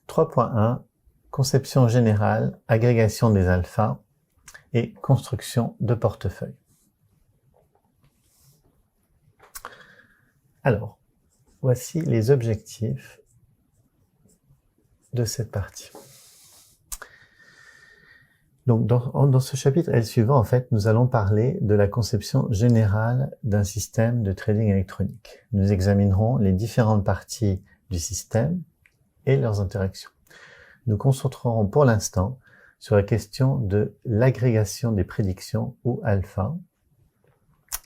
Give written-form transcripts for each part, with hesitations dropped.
3.1 Conception générale, agrégation des alphas et construction de portefeuille. Alors, voici les objectifs de cette partie. Donc, dans ce chapitre et le suivant, en fait, nous allons parler de la conception générale d'un système de trading électronique. Nous examinerons les différentes parties du système et leurs interactions. Nous concentrerons pour l'instant sur la question de l'agrégation des prédictions ou alpha,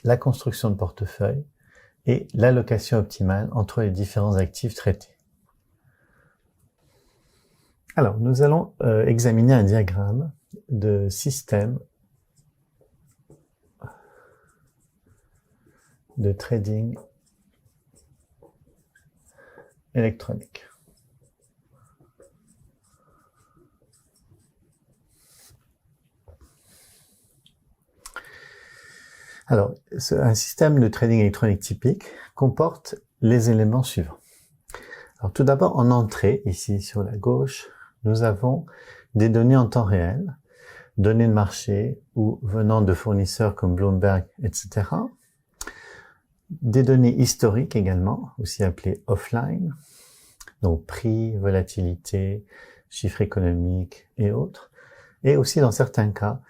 la construction de portefeuille et l'allocation optimale entre les différents actifs traités. Alors, nous allons examiner un diagramme de système de trading électronique. Alors, un système de trading électronique typique comporte les éléments suivants. Alors, tout d'abord, en entrée, ici sur la gauche, nous avons des données en temps réel, données de marché ou venant de fournisseurs comme Bloomberg, etc. Des données historiques également, aussi appelées offline, donc prix, volatilité, chiffres économiques et autres. Et aussi, dans certains cas,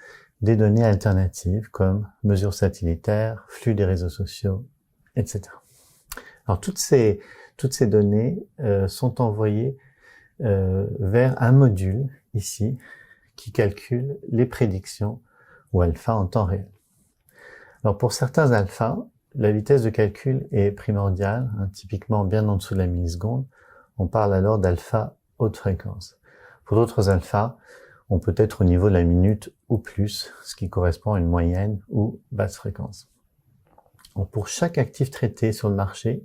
des données alternatives comme mesures satellitaires, flux des réseaux sociaux, etc. Alors, toutes ces données sont envoyées vers un module, ici, qui calcule les prédictions ou alpha en temps réel. Alors pour certains alphas, la vitesse de calcul est primordiale, typiquement bien en dessous de la milliseconde. On parle alors d'alpha haute fréquence. Pour d'autres alphas, on peut être au niveau de la minute ou plus, ce qui correspond à une moyenne ou basse fréquence. Donc pour chaque actif traité sur le marché,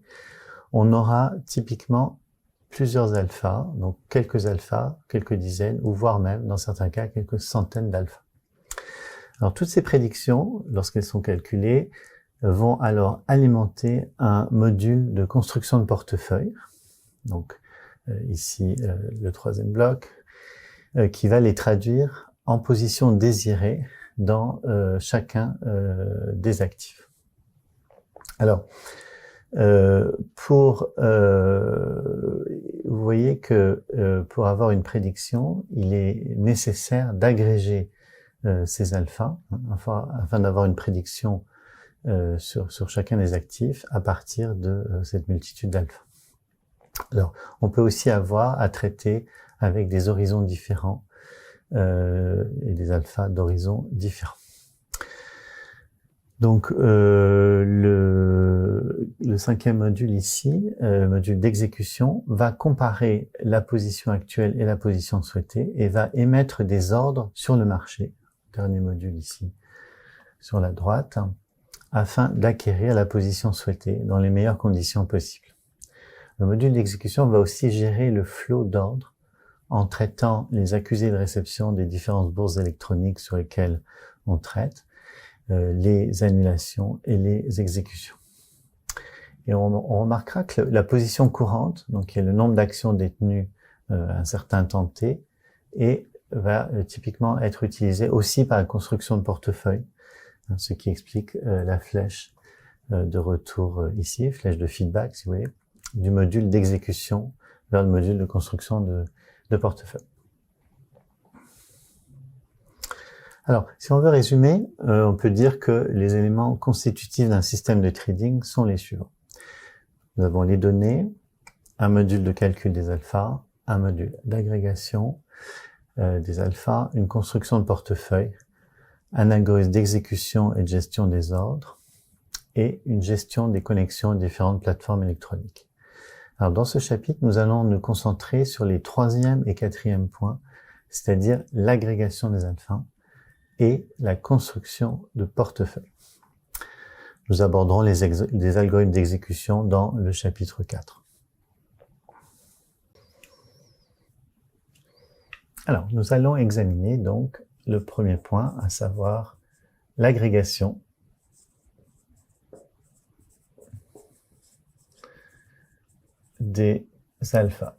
on aura typiquement plusieurs alphas, donc quelques alphas, quelques dizaines, ou voire même, dans certains cas, quelques centaines d'alphas. Alors, toutes ces prédictions, lorsqu'elles sont calculées, vont alors alimenter un module de construction de portefeuille. Donc, ici, le troisième bloc, qui va les traduire en position désirée dans chacun des actifs. Alors, vous voyez que pour avoir une prédiction, il est nécessaire d'agréger ces alphas afin d'avoir une prédiction sur chacun des actifs à partir de cette multitude d'alphas. Alors, on peut aussi avoir à traiter avec des horizons différents et des alphas d'horizons différents. Donc le cinquième module ici, module d'exécution, va comparer la position actuelle et la position souhaitée et va émettre des ordres sur le marché, dernier module ici sur la droite, afin d'acquérir la position souhaitée dans les meilleures conditions possibles. Le module d'exécution va aussi gérer le flot d'ordres en traitant les accusés de réception des différentes bourses électroniques sur lesquelles on traite, les annulations et les exécutions. Et on remarquera que la position courante, donc qui est le nombre d'actions détenues à un certain temps T, et va typiquement être utilisée aussi par la construction de portefeuille, ce qui explique la flèche de retour ici, flèche de feedback si vous voulez, du module d'exécution vers le module de construction de portefeuille. Alors, si on veut résumer, on peut dire que les éléments constitutifs d'un système de trading sont les suivants. Nous avons les données, un module de calcul des alphas, un module d'agrégation des alphas, une construction de portefeuille, un algorithme d'exécution et de gestion des ordres, et une gestion des connexions aux différentes plateformes électroniques. Alors, dans ce chapitre, nous allons nous concentrer sur les troisième et quatrième points, c'est-à-dire l'agrégation des alphas et la construction de portefeuille. Nous aborderons les algorithmes d'exécution dans le chapitre 4. Alors, nous allons examiner donc le premier point, à savoir l'agrégation des alphas.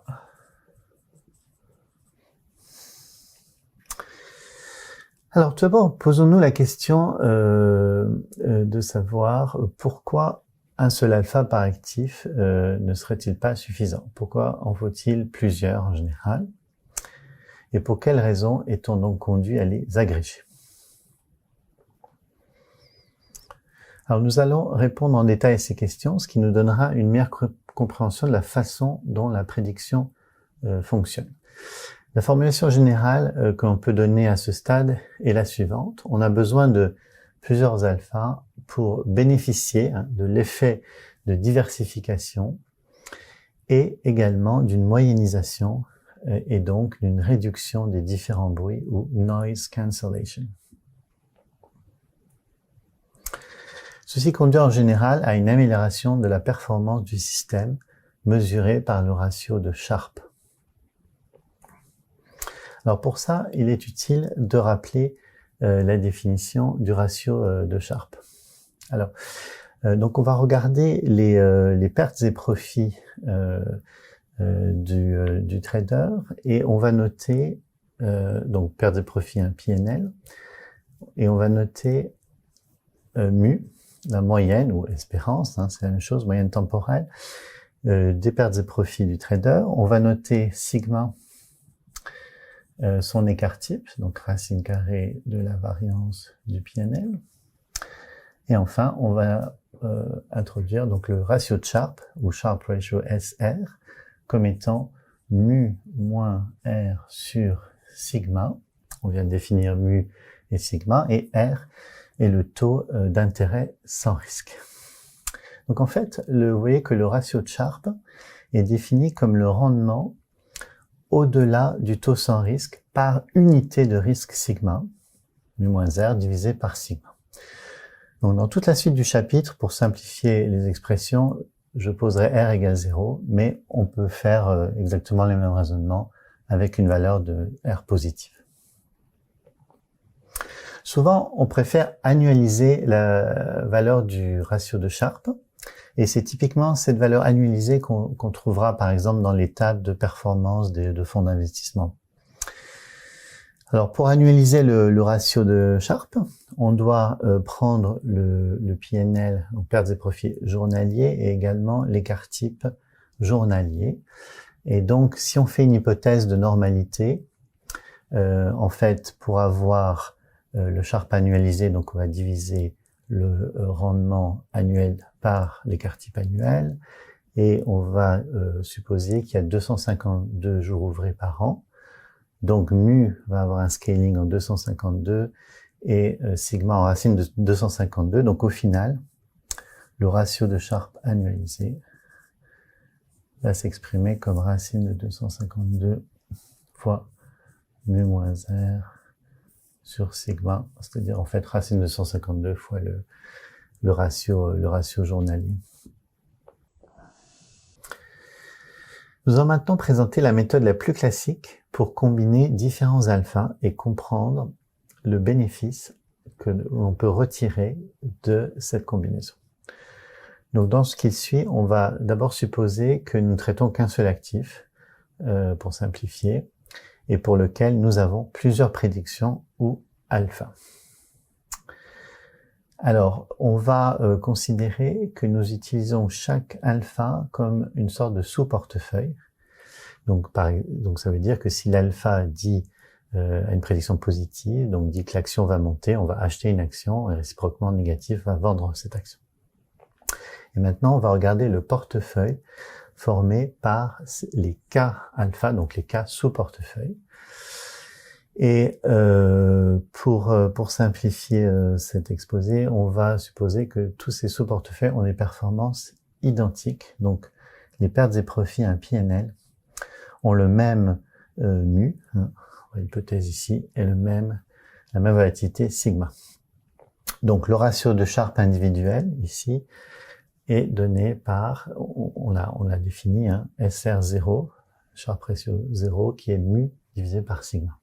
Alors tout d'abord, posons-nous la question de savoir pourquoi un seul alpha par actif ne serait-il pas suffisant? Pourquoi en faut-il plusieurs en général? Et pour quelles raisons est-on donc conduit à les agréger? Alors nous allons répondre en détail à ces questions, ce qui nous donnera une meilleure compréhension de la façon dont la prédiction fonctionne. La formulation générale que l'on peut donner à ce stade est la suivante. On a besoin de plusieurs alphas pour bénéficier de l'effet de diversification et également d'une moyennisation et donc d'une réduction des différents bruits ou noise cancellation. Ceci conduit en général à une amélioration de la performance du système mesurée par le ratio de Sharpe. Alors pour ça, il est utile de rappeler la définition du ratio de Sharpe. Alors, donc on va regarder les pertes et profits du trader et on va noter donc pertes et profits un PNL et on va noter mu, la moyenne ou espérance, c'est la même chose, moyenne temporelle des pertes et profits du trader. On va noter sigma, son écart type, donc racine carrée de la variance du PNL. Et enfin, on va introduire donc le ratio de Sharpe, ou Sharpe ratio SR, comme étant mu moins R sur sigma. On vient de définir mu et sigma, et R est le taux d'intérêt sans risque. Donc en fait, vous voyez que le ratio de Sharpe est défini comme le rendement au-delà du taux sans risque par unité de risque sigma, mu moins R divisé par sigma. Donc dans toute la suite du chapitre, pour simplifier les expressions, je poserai R égale 0, mais on peut faire exactement les mêmes raisonnements avec une valeur de R positive. Souvent, on préfère annualiser la valeur du ratio de Sharpe, et c'est typiquement cette valeur annualisée qu'on trouvera par exemple dans les tables de performance de fonds d'investissement. Alors pour annualiser le ratio de Sharpe, on doit prendre le PNL, donc pertes et profits journaliers, et également l'écart type journalier. Et donc si on fait une hypothèse de normalité, en fait pour avoir le Sharpe annualisé, donc on va diviser le rendement annuel par l'écart type annuel, et on va supposer qu'il y a 252 jours ouvrés par an. Donc mu va avoir un scaling en 252 et sigma en racine de 252. Donc au final, le ratio de Sharpe annualisé va s'exprimer comme racine de 252 fois mu moins R sur sigma, c'est-à-dire en fait racine de 252 fois le ratio journalier. Nous allons maintenant présenter la méthode la plus classique pour combiner différents alphas et comprendre le bénéfice que l'on peut retirer de cette combinaison. Donc dans ce qui suit, on va d'abord supposer que nous ne traitons qu'un seul actif, pour simplifier, et pour lequel nous avons plusieurs prédictions ou alpha. Alors, on va considérer que nous utilisons chaque alpha comme une sorte de sous-portefeuille. Donc ça veut dire que si l'alpha dit a une prédiction positive, donc dit que l'action va monter, on va acheter une action, et réciproquement négatif va vendre cette action. Et maintenant, on va regarder le portefeuille formé par les cas alpha, donc les cas sous-portefeuille. Et pour simplifier cet exposé, on va supposer que tous ces sous-portefeuilles ont des performances identiques. Donc, les pertes et profits, un PNL, ont le même mu, l'hypothèse ici, et la même volatilité sigma. Donc, le ratio de Sharpe individuel, ici, est donné par, on a défini SR0, Sharpe ratio 0, qui est mu divisé par sigma.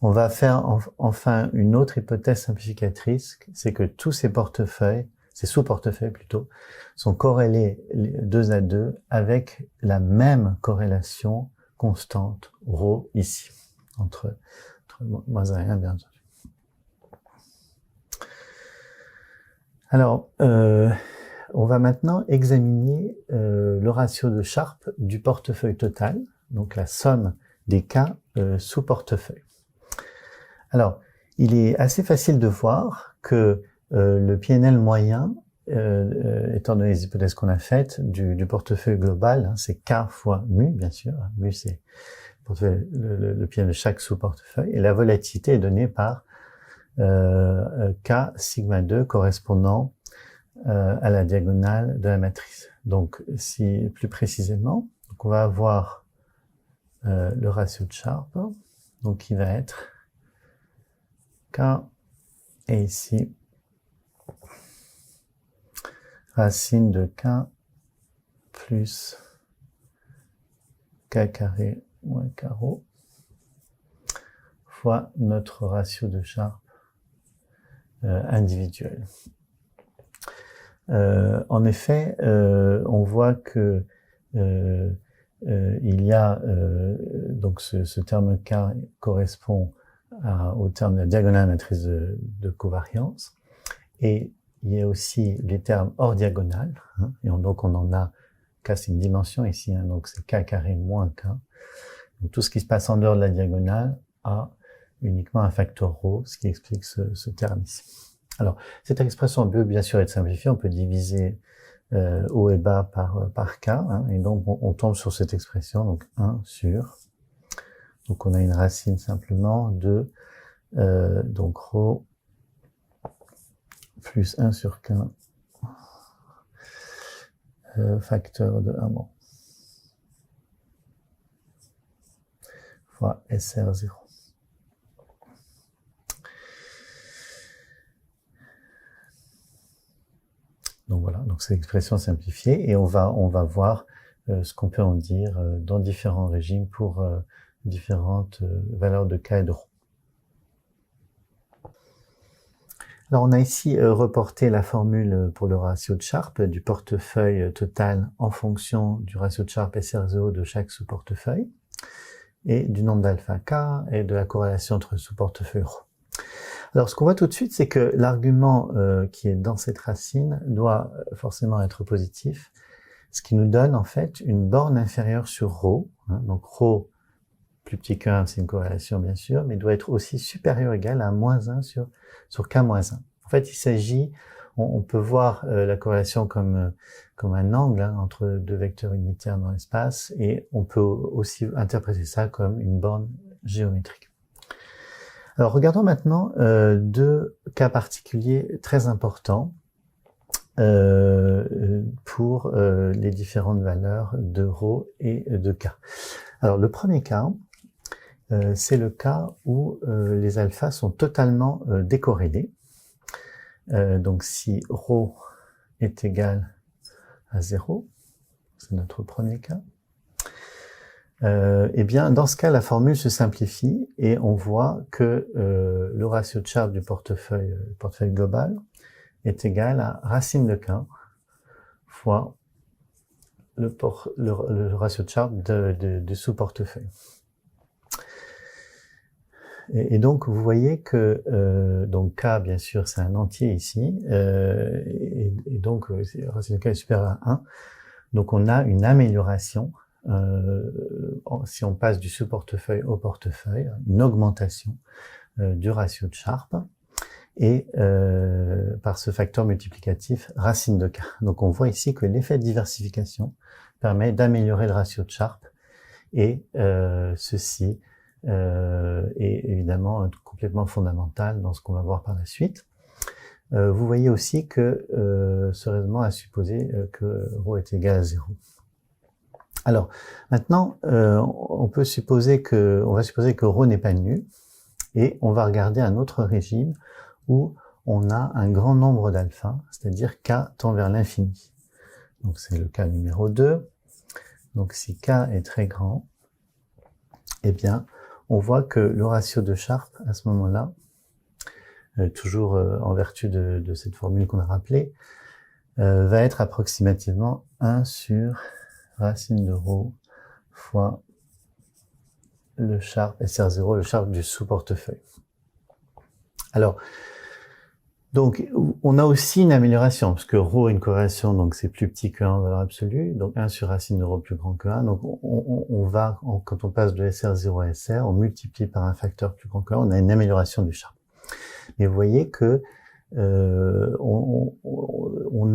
On va faire enfin une autre hypothèse simplificatrice, c'est que tous ces portefeuilles, ces sous-portefeuilles plutôt, sont corrélés 2 à 2 avec la même corrélation constante ρ ici, entre moins 1 et 1, bien entendu. Alors, on va maintenant examiner le ratio de Sharpe du portefeuille total, donc la somme des cas sous portefeuille. Alors, il est assez facile de voir que le PNL moyen, étant donné les hypothèses qu'on a faites, du portefeuille global, hein, c'est K fois mu, bien sûr. Mu, c'est le PNL de chaque sous-portefeuille. Et la volatilité est donnée par K sigma 2 correspondant à la diagonale de la matrice. Donc, si plus précisément, donc on va avoir le ratio de Sharpe, donc qui va être K, et ici, racine de K plus K carré moins K rho fois notre ratio de Sharpe individuel. En effet, on voit que il y a donc ce terme K correspond au terme de la diagonale matrice de covariance, et il y a aussi les termes hors diagonale, hein, et donc on en a K, c'est une dimension ici, hein, donc c'est K carré moins K. Donc tout ce qui se passe en dehors de la diagonale a uniquement un facteur rho, ce qui explique ce terme ici. Alors, cette expression peut bien sûr être simplifiée, on peut diviser haut et bas par K, hein, et donc on tombe sur cette expression, donc 1 sur, donc on a une racine simplement de, donc rho plus 1 sur K, facteur de 1 bon, fois SR0. Donc voilà, donc c'est l'expression simplifiée, et on va voir ce qu'on peut en dire dans différents régimes pour différentes valeurs de K et de rho. Alors on a ici reporté la formule pour le ratio de Sharpe du portefeuille total en fonction du ratio de Sharpe SR0 de chaque sous-portefeuille, et du nombre d'alpha K et de la corrélation entre sous-portefeuille rho. Alors, ce qu'on voit tout de suite, c'est que l'argument qui est dans cette racine doit forcément être positif, ce qui nous donne en fait une borne inférieure sur rho. Hein, donc rho plus petit que 1, c'est une corrélation bien sûr, mais doit être aussi supérieur ou égal à moins 1 sur K moins 1. En fait, il s'agit, on peut voir la corrélation comme un angle, hein, entre deux vecteurs unitaires dans l'espace, et on peut aussi interpréter ça comme une borne géométrique. Alors, regardons maintenant deux cas particuliers très importants pour les différentes valeurs de rho et de K. Alors, le premier cas, c'est le cas où les alphas sont totalement décorrélés. Donc, si rho est égal à 0, c'est notre premier cas. Eh bien, dans ce cas, la formule se simplifie et on voit que le ratio de Sharpe du portefeuille global est égal à racine de K fois le ratio de Sharpe du sous-portefeuille. Et donc, vous voyez que donc K, bien sûr, c'est un entier ici, et donc racine de K est supérieur à 1. Donc, on a une amélioration. Si on passe du sous-portefeuille au portefeuille, une augmentation du ratio de Sharpe, et par ce facteur multiplicatif racine de K. Donc on voit ici que l'effet de diversification permet d'améliorer le ratio de Sharpe, et ceci est évidemment complètement fondamental dans ce qu'on va voir par la suite. Vous voyez aussi que ce raisonnement a supposé que rho est égal à 0. Alors, maintenant, on va supposer que rho n'est pas nul, et on va regarder un autre régime où on a un grand nombre d'alpha, c'est-à-dire K tend vers l'infini. Donc, c'est le cas numéro 2. Donc, si K est très grand, eh bien, on voit que le ratio de Sharpe, à ce moment-là, toujours en vertu de cette formule qu'on a rappelée, va être approximativement 1 sur racine de rho fois le Sharpe SR0, le Sharpe du sous-portefeuille. Alors, donc, on a aussi une amélioration, parce que ρ a une corrélation, donc c'est plus petit que 1 en valeur absolue, donc 1 sur racine de ρ plus grand que 1, donc quand on passe de SR0 à SR, on multiplie par un facteur plus grand que 1, on a une amélioration du Sharpe. Mais vous voyez que on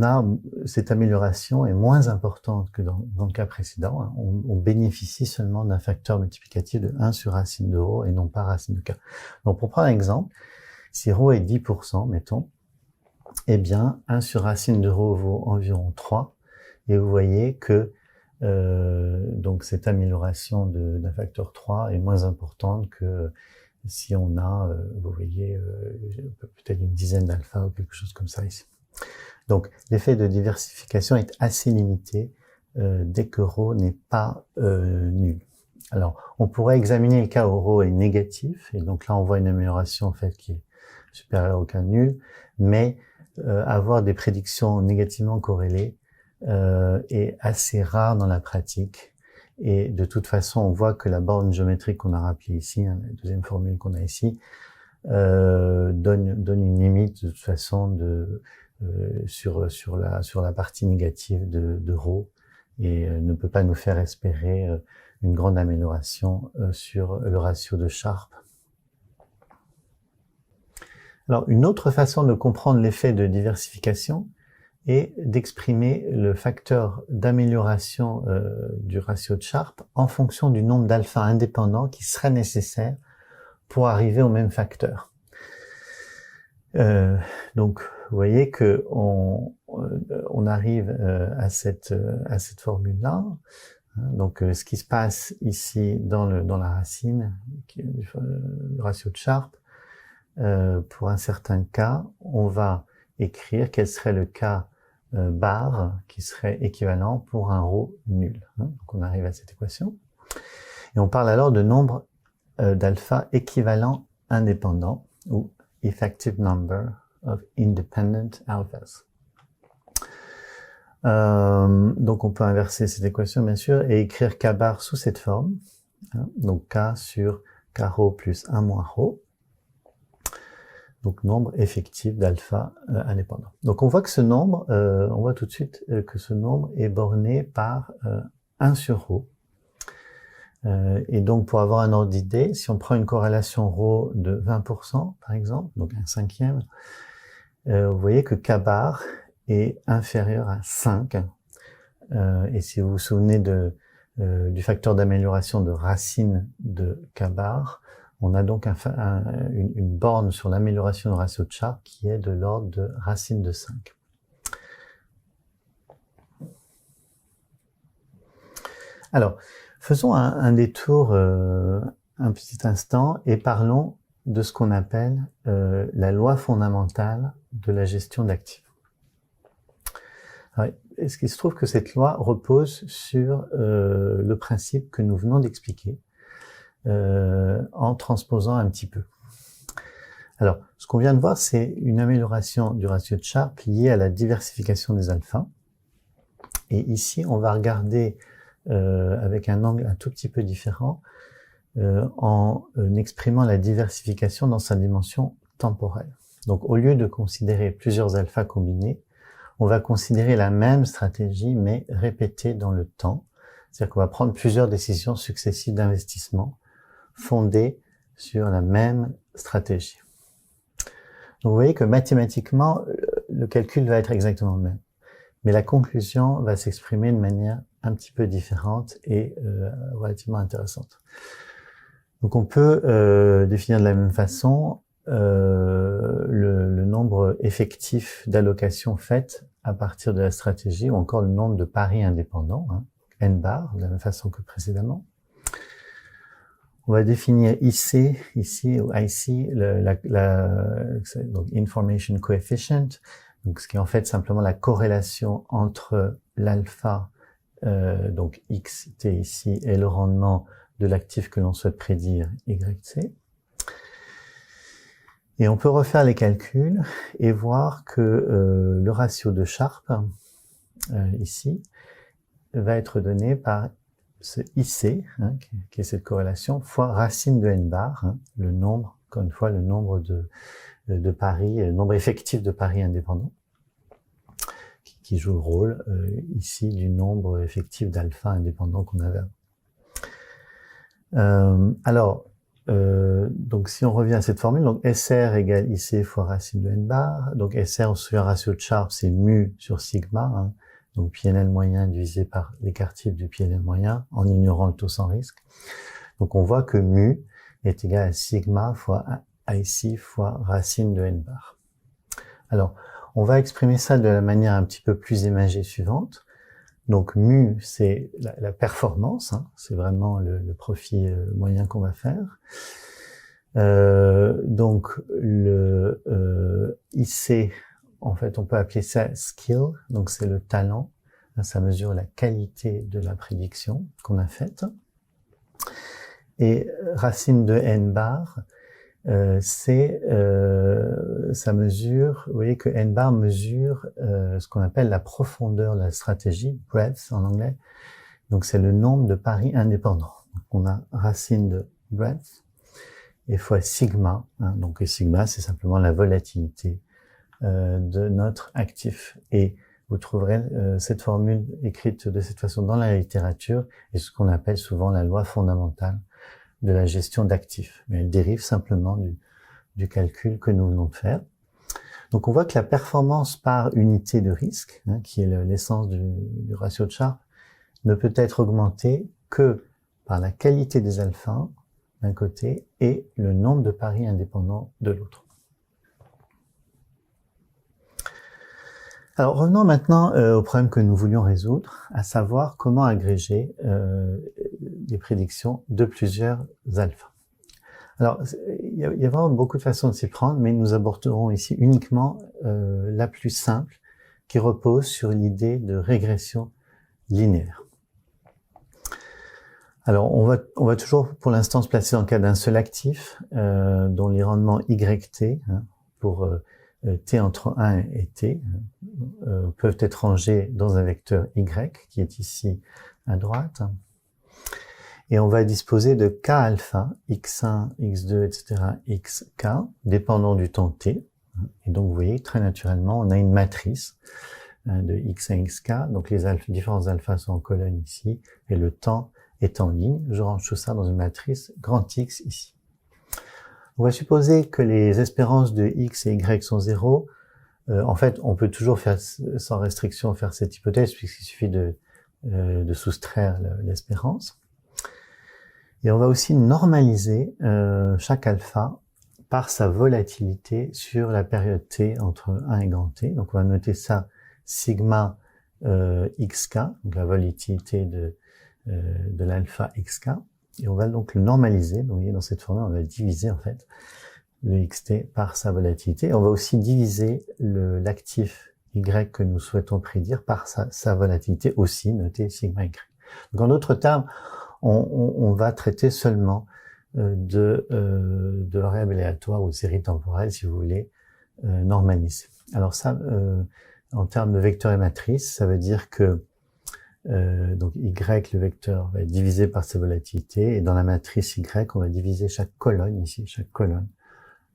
a cette amélioration est moins importante que dans le cas précédent, hein. On bénéficie seulement d'un facteur multiplicatif de 1 sur racine de ρ et non pas racine de k. Donc, pour prendre un exemple, si ρ est 10%, mettons, eh bien, 1 sur racine de ρ vaut environ 3. Et vous voyez que donc cette amélioration d'un facteur 3 est moins importante que si on a, vous voyez, peut-être une dizaine d'alpha ou quelque chose comme ça ici. Donc, l'effet de diversification est assez limité dès que ρ n'est pas nul. Alors, on pourrait examiner le cas où ρ est négatif, et donc là, on voit une amélioration en fait qui est supérieure au cas nul, mais avoir des prédictions négativement corrélées est assez rare dans la pratique. Et de toute façon, on voit que la borne géométrique qu'on a rappelée ici, hein, la deuxième formule qu'on a ici, donne une limite de toute façon sur la partie négative de ρ et ne peut pas nous faire espérer une grande amélioration sur le ratio de Sharpe. Alors, une autre façon de comprendre l'effet de diversification est d'exprimer le facteur d'amélioration du ratio de Sharpe en fonction du nombre d'alpha indépendants qui serait nécessaire pour arriver au même facteur. Donc, vous voyez que on arrive à cette formule-là. Donc, ce qui se passe ici dans la racine, qui est le ratio de Sharpe, pour un certain cas, on va écrire quel serait le cas bar qui serait équivalent pour un ρ nul. Donc, on arrive à cette équation. Et on parle alors de nombre d'alpha équivalent indépendant, ou effective number of independent alphas. Donc, on peut inverser cette équation, bien sûr, et écrire k bar sous cette forme. Donc, k sur k ρ plus 1 moins ρ. Donc, nombre effectif d'alpha indépendant. Donc, on voit que ce nombre, on voit tout de suite que ce nombre est borné par 1 sur ρ. Et donc, pour avoir un ordre d'idée, si on prend une corrélation ρ de 20%, par exemple, donc un cinquième, vous voyez que k bar est inférieur à 5. Et si vous vous souvenez du facteur d'amélioration de racine de k bar, on a donc une borne sur l'amélioration du ratio de Sharpe qui est de l'ordre de racine de 5. Alors, faisons un détour un petit instant et parlons de ce qu'on appelle la loi fondamentale de la gestion d'actifs. Est-ce qu'il se trouve que cette loi repose sur le principe que nous venons d'expliquer en transposant un petit peu. Alors, ce qu'on vient de voir, c'est une amélioration du ratio de Sharpe liée à la diversification des alphas. Et ici, on va regarder avec un angle un tout petit peu différent en exprimant la diversification dans sa dimension temporelle. Donc, au lieu de considérer plusieurs alphas combinés, on va considérer la même stratégie, mais répétée dans le temps. C'est-à-dire qu'on va prendre plusieurs décisions successives d'investissement fondées sur la même stratégie. Donc, vous voyez que mathématiquement, le calcul va être exactement le même. Mais la conclusion va s'exprimer de manière un petit peu différente et relativement intéressante. Donc, on peut définir de la même façon le nombre effectif d'allocations faites à partir de la stratégie ou encore le nombre de paris indépendants, n bar, de la même façon que précédemment. On va définir IC, ici, ou IC, donc Information Coefficient, donc ce qui est en fait simplement la corrélation entre l'alpha, donc XT ici, et le rendement de l'actif que l'on souhaite prédire, YC. Et on peut refaire les calculs et voir que le ratio de Sharpe, ici, va être donné par ce IC, hein, qui est cette corrélation, fois racine de n bar, hein, le nombre, encore une fois, le nombre de paris, le nombre effectif de paris indépendants, qui joue le rôle ici du nombre effectif d'alpha indépendant qu'on avait avant. Donc si on revient à cette formule, donc SR égale IC fois racine de n bar, donc SR sur un ratio de Sharp, c'est mu sur sigma, hein, donc PNL moyen divisé par l'écartif du PNL moyen, en ignorant le taux sans risque. Donc on voit que mu est égal à sigma fois IC fois racine de n bar. Alors, on va exprimer ça de la manière un petit peu plus imagée suivante. Donc mu, c'est la performance, hein, c'est vraiment le profit moyen qu'on va faire. Donc le IC, en fait, on peut appeler ça skill, donc c'est le talent. Ça mesure la qualité de la prédiction qu'on a faite. Et racine de n bar, ça mesure, vous voyez que n bar mesure ce qu'on appelle la profondeur de la stratégie, breadth en anglais. Donc c'est le nombre de paris indépendants. Donc on a racine de breadth et fois sigma, hein, donc sigma c'est simplement la volatilité de notre actif. Et vous trouverez cette formule écrite de cette façon dans la littérature, et ce qu'on appelle souvent la loi fondamentale de la gestion d'actifs. Mais elle dérive simplement du calcul que nous venons de faire. Donc on voit que la performance par unité de risque, hein, qui est l'essence du ratio de Sharpe, ne peut être augmentée que par la qualité des alphas d'un côté et le nombre de paris indépendants de l'autre. Alors revenons maintenant au problème que nous voulions résoudre, à savoir comment agréger des prédictions de plusieurs alphas. Alors il y a vraiment beaucoup de façons de s'y prendre, mais nous aborderons ici uniquement la plus simple, qui repose sur l'idée de régression linéaire. Alors on va toujours pour l'instant se placer dans le cas d'un seul actif, dont les rendements YT, hein, pour t entre 1 et t, peuvent être rangés dans un vecteur Y, qui est ici à droite. Et on va disposer de k alpha, x1, x2, etc., xk, dépendant du temps t. Et donc vous voyez, très naturellement, on a une matrice de x1, xk. Donc les différents alphas sont en colonne ici, et le temps est en ligne. Je range tout ça dans une matrice grand X ici. On va supposer que les espérances de X et Y sont 0. En fait, on peut toujours faire sans restriction faire cette hypothèse puisqu'il suffit de soustraire l'espérance. Et on va aussi normaliser chaque alpha par sa volatilité sur la période t entre 1 et grand T. Donc on va noter ça sigma xk, donc la volatilité de l'alpha xk, et on va donc le normaliser. Donc, vous voyez, dans cette formule, on va diviser en fait le xt par sa volatilité. On va aussi diviser l'actif y que nous souhaitons prédire par sa volatilité aussi, notée sigma y. Donc en d'autres termes, on va traiter seulement de variables aléatoires ou de séries temporelles, si vous voulez, normalisées. Alors ça, en termes de vecteurs et matrices, ça veut dire que donc y, le vecteur, va être divisé par sa volatilité, et dans la matrice y, on va diviser chaque colonne ici, chaque colonne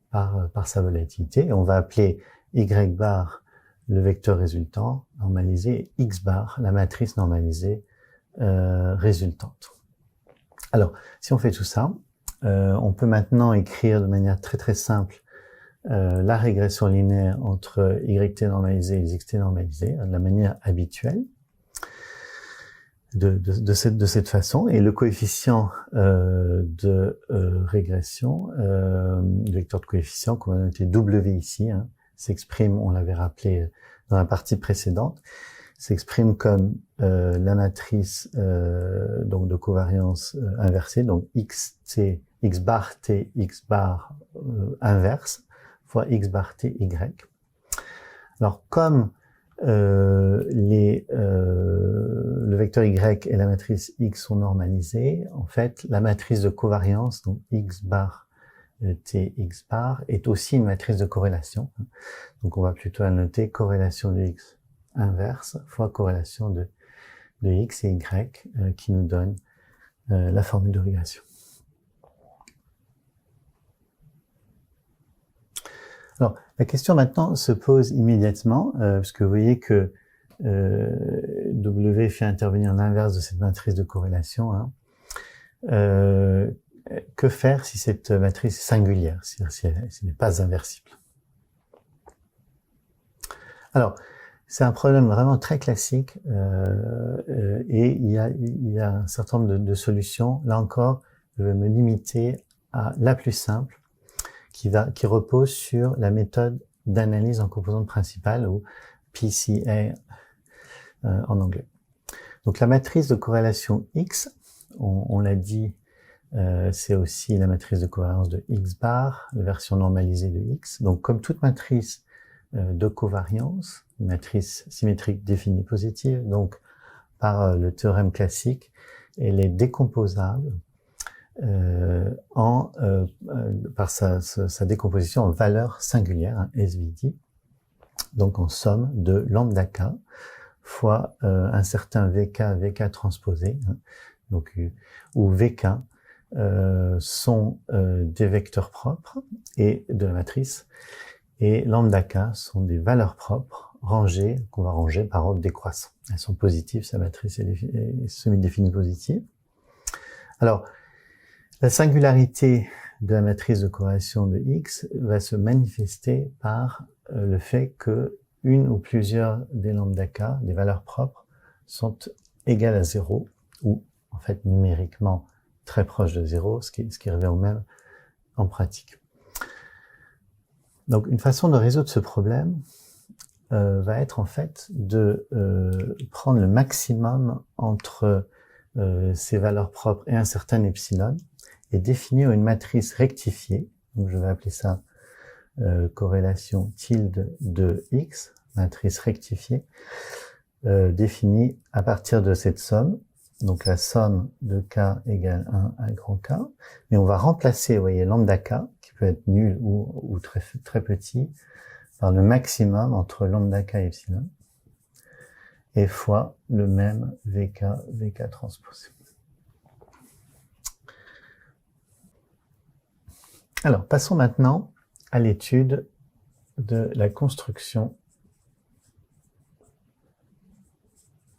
par sa volatilité, et on va appeler y bar le vecteur résultant normalisé, et x bar la matrice normalisée résultante. Alors, si on fait tout ça, on peut maintenant écrire de manière très très simple la régression linéaire entre yt normalisé et xt normalisé, de la manière habituelle. De cette façon, et le coefficient de régression, le vecteur de coefficient qu'on va noter W ici, hein, s'exprime, on l'avait rappelé dans la partie précédente, s'exprime comme la matrice donc de covariance inversée, donc xt, x bar t, x bar inverse fois x bar t y. Alors comme le vecteur y et la matrice x sont normalisés, en fait, la matrice de covariance, donc x bar t x bar, est aussi une matrice de corrélation. Donc on va plutôt la noter corrélation de x inverse fois corrélation de x et y, qui nous donne la formule de régression. Alors, la question maintenant se pose immédiatement, parce que vous voyez que W fait intervenir l'inverse de cette matrice de corrélation. Hein. Que faire si cette matrice est singulière, c'est-à-dire si elle n'est pas inversible? Alors, c'est un problème vraiment très classique et il y a un certain nombre de solutions. Là encore, je vais me limiter à la plus simple, qui repose sur la méthode d'analyse en composantes principales, ou PCA en anglais. Donc la matrice de corrélation X, on l'a dit, c'est aussi la matrice de covariance de X bar, la version normalisée de X. Donc comme toute matrice de covariance, une matrice symétrique définie positive, donc par le théorème classique, elle est décomposable par sa décomposition en valeur singulière, hein, SVD, donc en somme de lambda k fois un certain VK transposé, hein, donc où VK sont des vecteurs propres et de la matrice, et lambda k sont des valeurs propres rangées, qu'on va ranger par ordre décroissant. Elles sont positives, sa matrice est semi-définie positive. Alors, la singularité de la matrice de corrélation de X va se manifester par le fait que une ou plusieurs des lambda k, des valeurs propres, sont égales à 0, ou en fait numériquement très proches de 0, ce qui revient au même en pratique. Donc une façon de résoudre ce problème va être en fait de prendre le maximum entre ces valeurs propres et un certain epsilon, et définir une matrice rectifiée, donc je vais appeler ça corrélation tilde de X, matrice rectifiée, définie à partir de cette somme, donc la somme de K égale 1 à grand K, mais on va remplacer, vous voyez, lambda K, qui peut être nul ou très petit, par le maximum entre lambda K et epsilon, et fois le même VK transposé. Alors, passons maintenant à l'étude de la construction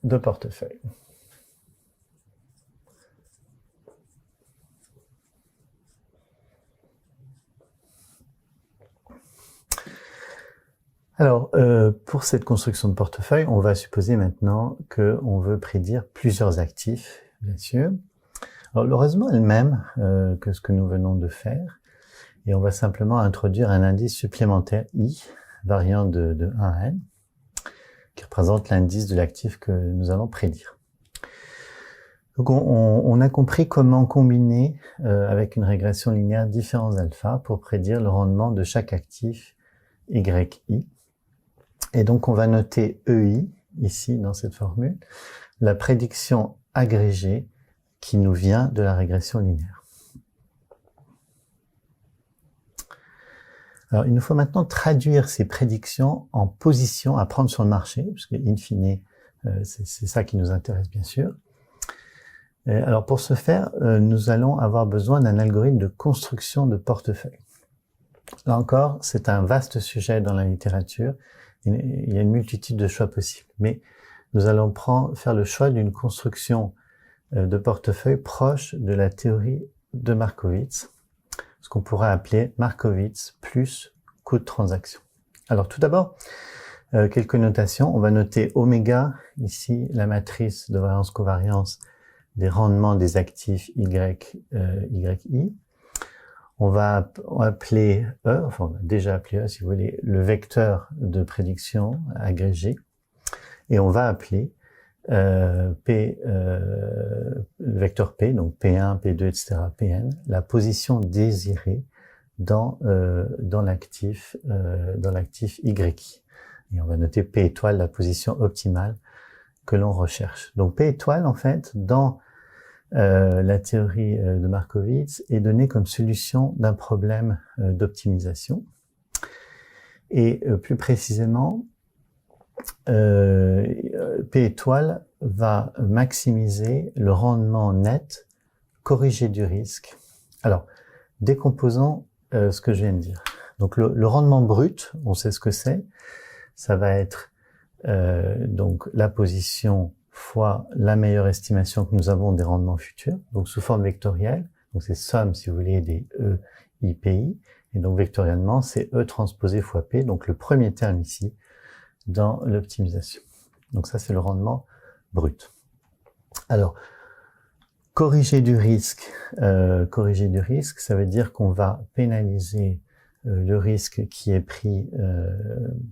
de portefeuille. Alors, pour cette construction de portefeuille, on va supposer maintenant qu'on veut prédire plusieurs actifs, bien sûr. Alors, le raisonnement est le même que ce que nous venons de faire. Et on va simplement introduire un indice supplémentaire I, variant de 1 à n, qui représente l'indice de l'actif que nous allons prédire. Donc on a compris comment combiner avec une régression linéaire différents alpha pour prédire le rendement de chaque actif YI. Et donc on va noter EI, ici dans cette formule, la prédiction agrégée qui nous vient de la régression linéaire. Alors, il nous faut maintenant traduire ces prédictions en position à prendre sur le marché, parce que, in fine, c'est ça qui nous intéresse, bien sûr. Alors, pour ce faire, nous allons avoir besoin d'un algorithme de construction de portefeuille. Là encore, c'est un vaste sujet dans la littérature. Il y a une multitude de choix possibles. Mais nous allons faire le choix d'une construction de portefeuille proche de la théorie de Markowitz, ce qu'on pourrait appeler Markowitz plus coût de transaction. Alors tout d'abord, quelques notations. On va noter oméga, ici la matrice de variance-covariance des rendements des actifs YI. On va appeler E, enfin on a déjà appelé E si vous voulez, le vecteur de prédiction agrégé. Et on va appeler le vecteur P, donc P1, P2, etc., Pn, la position désirée dans l'actif YI. Et on va noter P étoile, la position optimale que l'on recherche. Donc P étoile, en fait, dans la théorie de Markowitz, est donnée comme solution d'un problème d'optimisation. Et plus précisément, P étoile va maximiser le rendement net corriger du risque. Alors, décomposons ce que je viens de dire. Donc le rendement brut, on sait ce que c'est. Ça va être donc la position fois la meilleure estimation que nous avons des rendements futurs, donc sous forme vectorielle. Donc c'est somme, si vous voulez, des E IPI. Et donc vectoriellement, c'est E transposé fois P, donc le premier terme ici dans l'optimisation. Donc ça, c'est le rendement brut. Alors, corriger du risque, ça veut dire qu'on va pénaliser le risque qui est pris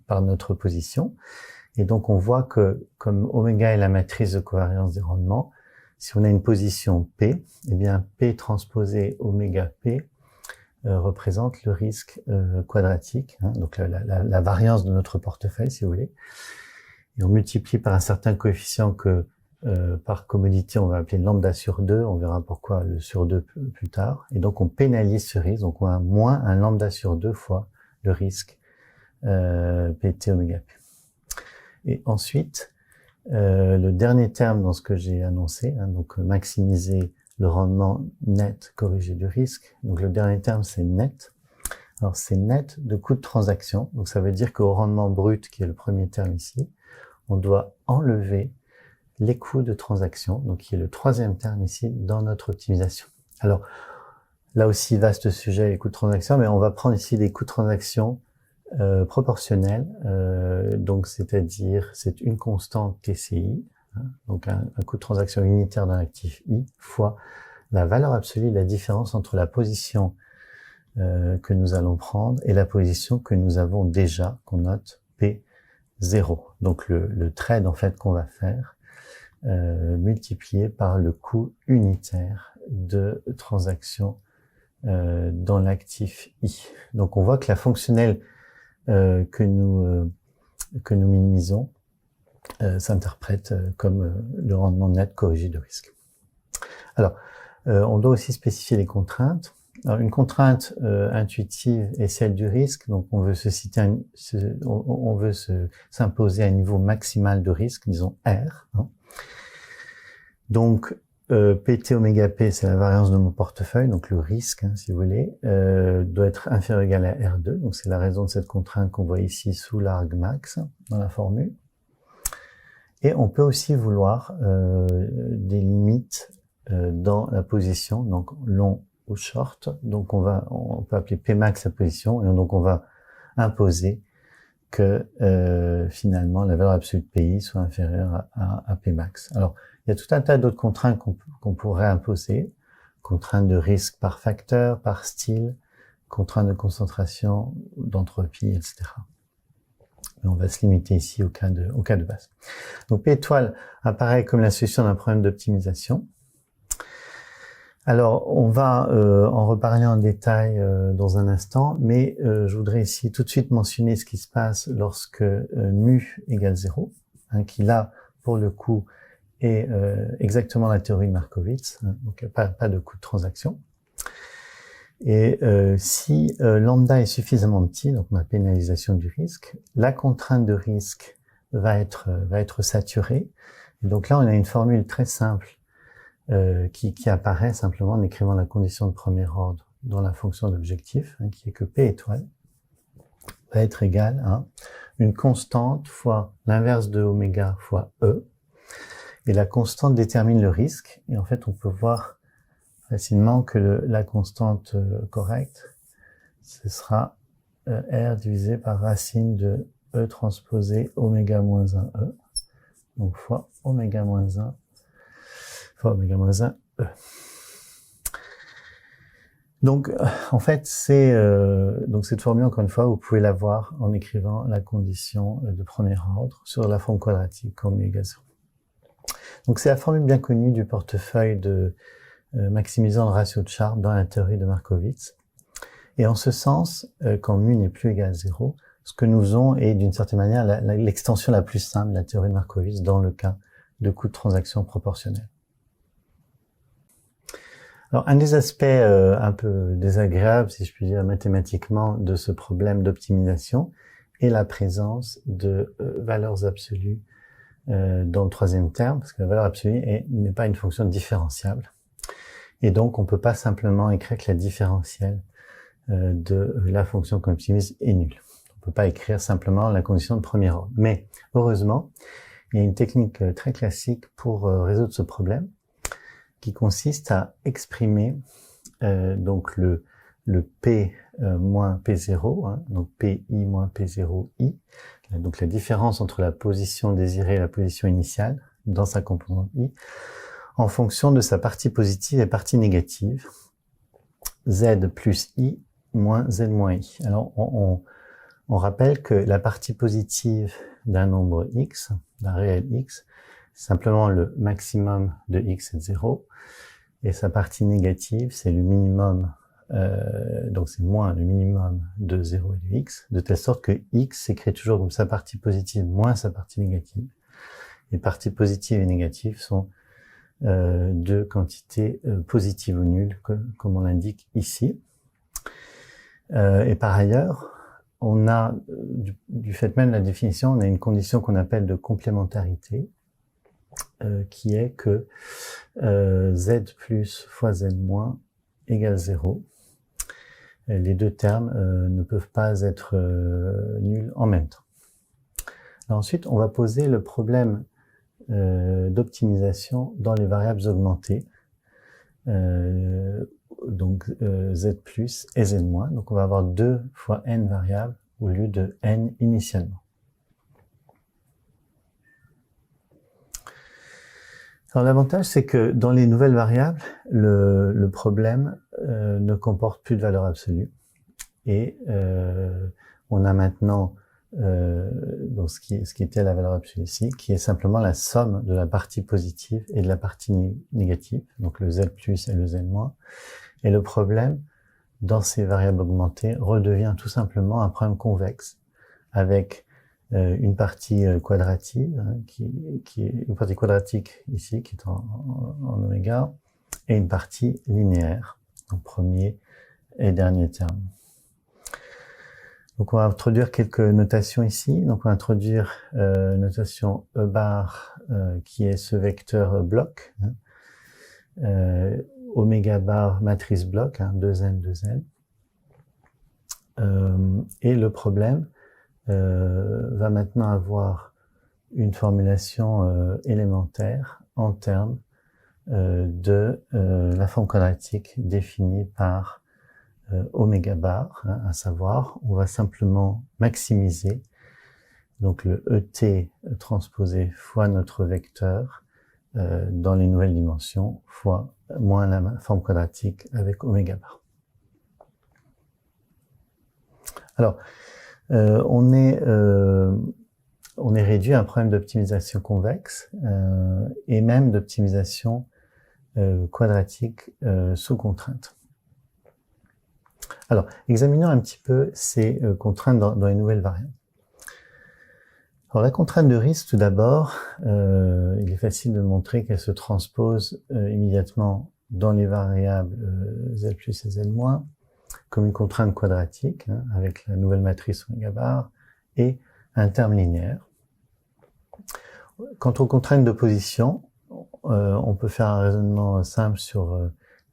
par notre position. Et donc, on voit que comme oméga est la matrice de covariance des rendements, si on a une position P, eh bien P transposé oméga P représente le risque quadratique, hein, donc la variance de notre portefeuille, si vous voulez. Et on multiplie par un certain coefficient que par commodité, on va appeler lambda sur 2, on verra pourquoi le sur 2 plus tard. Et donc, on pénalise ce risque, donc on a moins un lambda sur 2 fois le risque PT oméga P. Et ensuite, le dernier terme dans ce que j'ai annoncé, hein, donc maximiser le rendement net corrigé du risque. Donc, le dernier terme, c'est net. Alors, c'est net de coût de transaction. Donc, ça veut dire qu'au rendement brut, qui est le premier terme ici, on doit enlever les coûts de transaction, donc qui est le troisième terme ici dans notre optimisation. Alors, là aussi, vaste sujet, les coûts de transaction, mais on va prendre ici les coûts de transaction proportionnels, donc c'est-à-dire, c'est une constante TCI, hein, donc un coût de transaction unitaire d'un actif I, fois la valeur absolue de la différence entre la position que nous allons prendre et la position que nous avons déjà, qu'on note P0. Donc le trade, en fait, qu'on va faire, multiplié par le coût unitaire de transaction dans l'actif I. Donc on voit que la fonctionnelle que nous minimisons s'interprète comme le rendement net corrigé de risque. Alors, on doit aussi spécifier les contraintes. Alors, une contrainte intuitive est celle du risque. Donc, on veut s'imposer à un niveau maximal de risque, disons R. Hein. Donc, PT oméga P, c'est la variance de mon portefeuille, donc le risque, hein, si vous voulez, doit être inférieur ou égal à R2. Donc, c'est la raison de cette contrainte qu'on voit ici sous l'argmax dans la formule. Et on peut aussi vouloir des limites dans la position, donc long ou short. Donc, on peut appeler Pmax la position, et donc on va imposer que finalement la valeur absolue de PI soit inférieure à Pmax. Alors, il y a tout un tas d'autres contraintes qu'on pourrait imposer. Contraintes de risque par facteur, par style, contraintes de concentration, d'entropie, etc. Mais on va se limiter ici au cas de base. Donc P étoile apparaît comme la solution d'un problème d'optimisation. Alors, on va en reparler en détail dans un instant, mais je voudrais ici tout de suite mentionner ce qui se passe lorsque mu égale 0, hein, qui là, pour le coup, est exactement la théorie de Markowitz, hein, donc pas de coût de transaction. Et si lambda est suffisamment petit, donc ma pénalisation du risque, la contrainte de risque va être saturée. Et donc là, on a une formule très simple qui apparaît simplement en écrivant la condition de premier ordre dans la fonction d'objectif, hein, qui est que P étoile va être égal à une constante fois l'inverse de oméga fois E. Et la constante détermine le risque. Et en fait, on peut voir facilement que la constante correcte, ce sera R divisé par racine de E transposé oméga moins 1 E. Donc fois oméga moins 1 fois oméga moins 1 E. Donc, en fait, donc cette formule, encore une fois, vous pouvez la voir en écrivant la condition de premier ordre sur la forme quadratique oméga 0. Donc, c'est la formule bien connue du portefeuille de maximisant le ratio de Sharpe dans la théorie de Markowitz. Et en ce sens, quand mu n'est plus égal à 0, ce que nous avons est d'une certaine manière l'extension la plus simple de la théorie de Markowitz dans le cas de coût de transaction proportionnel. Alors, un des aspects un peu désagréables, si je puis dire mathématiquement, de ce problème d'optimisation est la présence de valeurs absolues dans le troisième terme, parce que la valeur absolue n'est pas une fonction différenciable. Et donc, on peut pas simplement écrire que la différentielle de la fonction qu'on optimise est nulle. On peut pas écrire simplement la condition de premier ordre. Mais, heureusement, il y a une technique très classique pour résoudre ce problème qui consiste à exprimer donc le P moins P0, hein, donc PI moins P0I, donc la différence entre la position désirée et la position initiale dans sa composante I, en fonction de sa partie positive et partie négative, Z plus I moins Z moins I. Alors, on rappelle que la partie positive d'un nombre X, d'un réel X, c'est simplement le maximum de X est de 0, et sa partie négative, c'est le minimum, donc c'est moins le minimum de 0 et de X, de telle sorte que X s'écrit toujours comme sa partie positive moins sa partie négative. Les parties positives et négatives sont deux quantités positives ou nulles, comme on l'indique ici. Et par ailleurs, on a, du fait même de la définition, on a une condition qu'on appelle de complémentarité, qui est que Z plus fois Z moins égale 0. Les deux termes ne peuvent pas être nuls en même temps. Alors ensuite, on va poser le problème d'optimisation dans les variables augmentées, donc Z plus et Z moins. Donc on va avoir 2 fois n variables au lieu de n initialement. Alors l'avantage, c'est que dans les nouvelles variables, le problème ne comporte plus de valeur absolue. Et on a maintenant donc ce qui était la valeur absolue ici, qui est simplement la somme de la partie positive et de la partie négative, donc le Z plus et le Z moins. Et le problème, dans ces variables augmentées, redevient tout simplement un problème convexe, avec une partie quadratique, hein, qui est une partie quadratique ici, qui est en oméga, et une partie linéaire, donc premier et dernier terme. Donc on va introduire quelques notations ici. Donc on va introduire notation E bar, qui est ce vecteur bloc, hein, oméga bar matrice bloc, hein, 2n, 2n. Et le problème va maintenant avoir une formulation élémentaire en termes de la forme quadratique définie par oméga bar, hein, à savoir, on va simplement maximiser donc le ET transposé fois notre vecteur dans les nouvelles dimensions fois moins la forme quadratique avec oméga bar. Alors, on est réduit à un problème d'optimisation convexe et même d'optimisation quadratique sous contrainte. Alors, examinons un petit peu ces contraintes dans les nouvelles variables. Alors, la contrainte de risque, tout d'abord, il est facile de montrer qu'elle se transpose immédiatement dans les variables Z plus et Z moins, comme une contrainte quadratique, hein, avec la nouvelle matrice oméga bar, et un terme linéaire. Quant aux contraintes d'opposition, on peut faire un raisonnement simple sur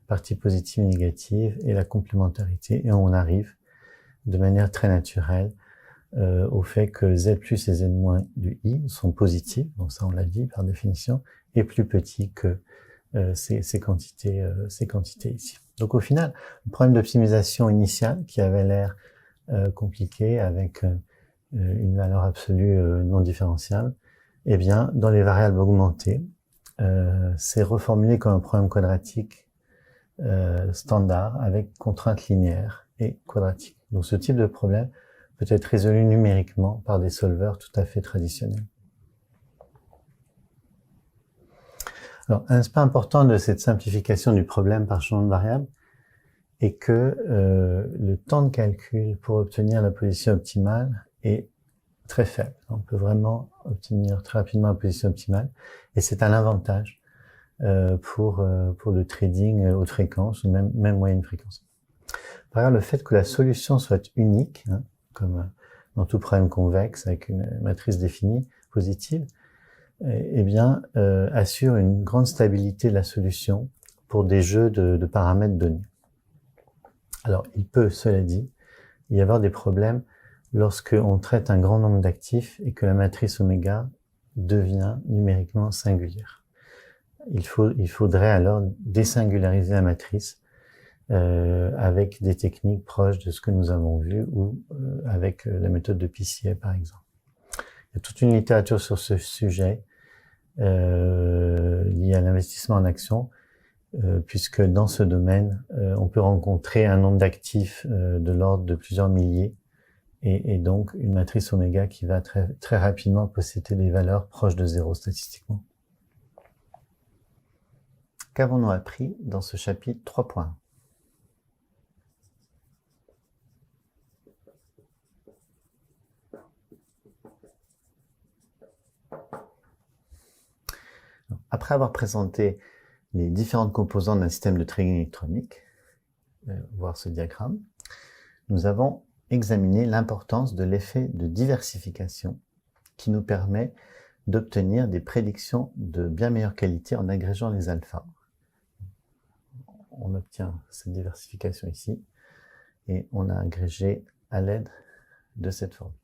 partie positive et négative et la complémentarité, et on arrive de manière très naturelle au fait que Z plus et Z moins du I sont positifs, donc ça on l'a dit par définition, et plus petits que ces quantités ici. Donc au final, le problème d'optimisation initiale qui avait l'air compliqué avec une valeur absolue non différenciable, eh bien dans les variables augmentées, c'est reformulé comme un problème quadratique standard avec contraintes linéaires et quadratiques. Donc ce type de problème peut être résolu numériquement par des solveurs tout à fait traditionnels. Alors, un aspect important de cette simplification du problème par changement de variable est que le temps de calcul pour obtenir la position optimale est très faible. On peut vraiment obtenir très rapidement la position optimale, et c'est un avantage pour le trading haute fréquence ou même moyenne fréquence. Par ailleurs, le fait que la solution soit unique, hein, comme dans tout problème convexe avec une matrice définie positive, eh bien assure une grande stabilité de la solution pour des jeux de paramètres donnés. Alors, il peut, cela dit, y avoir des problèmes lorsque on traite un grand nombre d'actifs et que la matrice oméga devient numériquement singulière. Il faudrait alors désingulariser la matrice avec des techniques proches de ce que nous avons vu ou avec la méthode de PCA par exemple. Il y a toute une littérature sur ce sujet liée à l'investissement en actions, puisque dans ce domaine, on peut rencontrer un nombre d'actifs de l'ordre de plusieurs milliers et donc une matrice oméga qui va très rapidement posséder des valeurs proches de zéro statistiquement. Qu'avons-nous appris dans ce chapitre 3.1 ? Après avoir présenté les différentes composantes d'un système de trading électronique, voir ce diagramme, nous avons examiné l'importance de l'effet de diversification qui nous permet d'obtenir des prédictions de bien meilleure qualité en agrégeant les alphas. On obtient cette diversification ici et on a agrégé à l'aide de cette formule.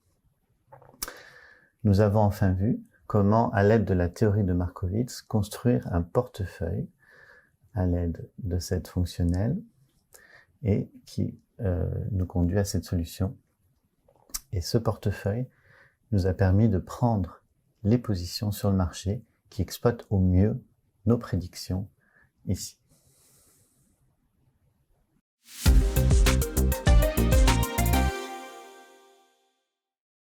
Nous avons enfin vu comment, à l'aide de la théorie de Markowitz, construire un portefeuille à l'aide de cette fonctionnelle et qui nous conduit à cette solution. Et ce portefeuille nous a permis de prendre les positions sur le marché qui exploitent au mieux nos prédictions ici.